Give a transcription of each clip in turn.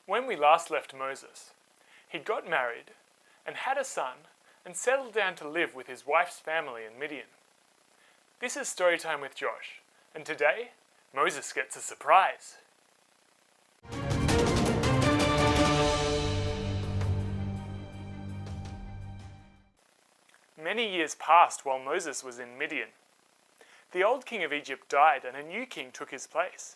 When we last left Moses, he'd got married and had a son and settled down to live with his wife's family in Midian. This is Storytime with Josh, and today, Moses gets a surprise. Many years passed while Moses was in Midian. The old king of Egypt died and a new king took his place.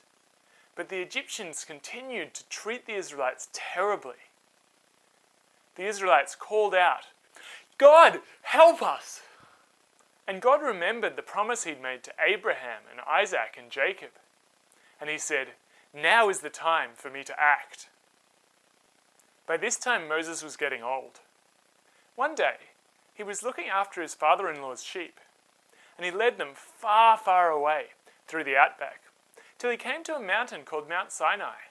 But the Egyptians continued to treat the Israelites terribly. The Israelites called out, "God, help us!" And God remembered the promise he'd made to Abraham and Isaac and Jacob. And he said, "Now is the time for me to act." By this time Moses was getting old. One day, he was looking after his father-in-law's sheep, and he led them far, far away through the outback, till he came to a mountain called Mount Sinai.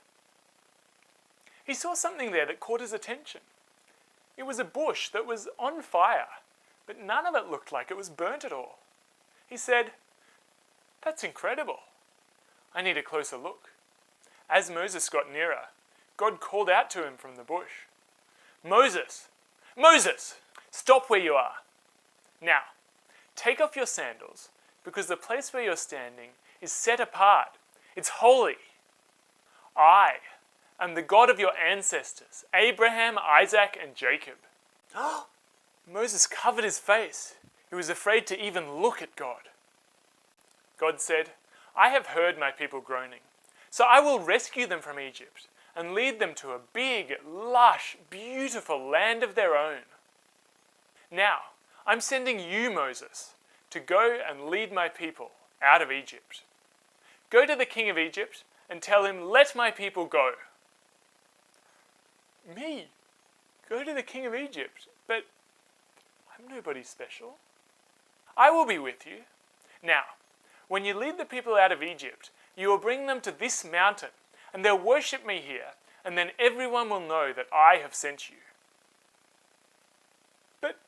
He saw something there that caught his attention. It was a bush that was on fire, but none of it looked like it was burnt at all. He said, "That's incredible. I need a closer look." As Moses got nearer, God called out to him from the bush, "Moses, Moses, stop where you are. Now, take off your sandals, because the place where you're standing is set apart. It's holy. I am the God of your ancestors, Abraham, Isaac, and Jacob." Moses covered his face. He was afraid to even look at God. God said, "I have heard my people groaning, so I will rescue them from Egypt and lead them to a big, lush, beautiful land of their own. Now, I'm sending you, Moses, to go and lead my people out of Egypt. Go to the king of Egypt and tell him, 'Let my people go.'" Me? Go to the king of Egypt? But I'm nobody special. "I will be with you. Now, when you lead the people out of Egypt, you will bring them to this mountain, and they'll worship me here, and then everyone will know that I have sent you." "But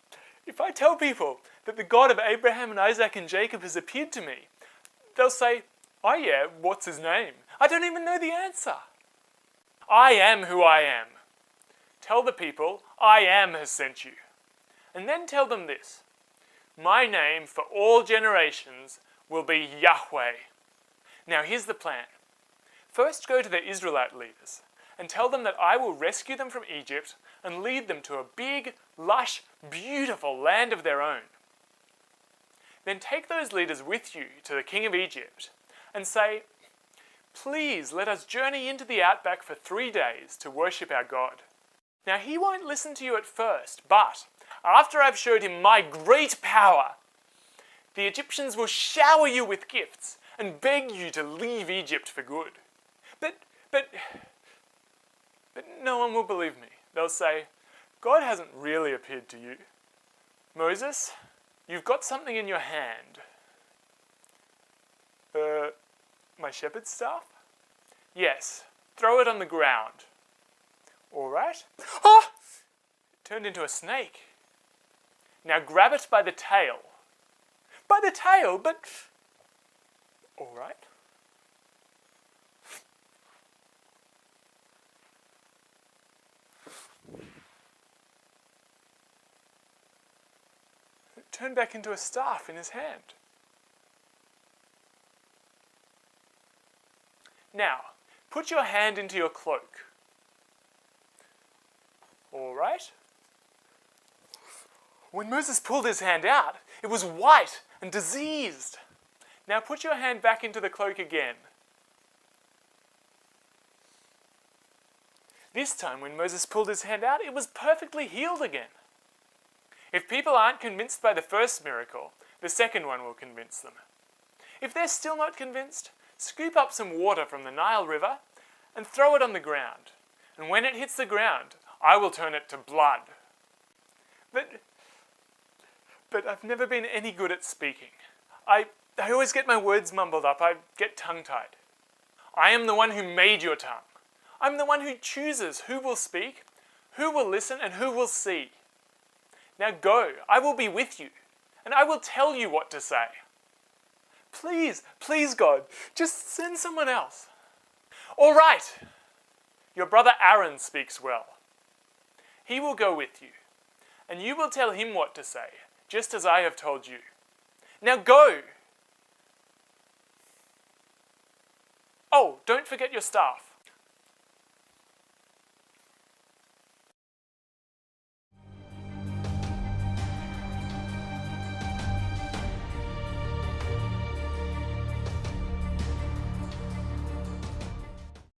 if I tell people that the God of Abraham and Isaac and Jacob has appeared to me, they'll say, 'Oh yeah, what's his name? I don't even know the answer.' I am who I am. Tell the people, 'I am has sent you.' And then tell them this, 'My name for all generations will be Yahweh.' Now here's the plan. First go to the Israelite leaders and tell them that I will rescue them from Egypt and lead them to a big, lush, beautiful land of their own. Then take those leaders with you to the king of Egypt and say, 'Please let us journey into the outback for 3 days to worship our God.' Now he won't listen to you at first, but after I've showed him my great power, the Egyptians will shower you with gifts and beg you to leave Egypt for good. But no one will believe me. They'll say, 'God hasn't really appeared to you. Moses, you've got something in your hand.' My shepherd's staff? Yes, throw it on the ground." "All right." "Ah!" It turned into a snake. "Now grab it by the tail." "By the tail? But..." "All right." It turned back into a staff in his hand. "Now, put your hand into your cloak." "All right." When Moses pulled his hand out, it was white and diseased. "Now put your hand back into the cloak again." This time when Moses pulled his hand out, it was perfectly healed again. If people aren't convinced by the first miracle, the second one will convince them. If they're still not convinced, scoop up some water from the Nile River and throw it on the ground. And when it hits the ground, I will turn it to blood. But I've never been any good at speaking. I always get my words mumbled up. I get tongue-tied. I am the one who made your tongue. I'm the one who chooses who will speak, who will listen, and who will see. Now go, I will be with you, and I will tell you what to say. Please, please God, just send someone else. All right. Your brother Aaron speaks well. He will go with you, and you will tell him what to say, just as I have told you. Now go! Oh, don't forget your staff.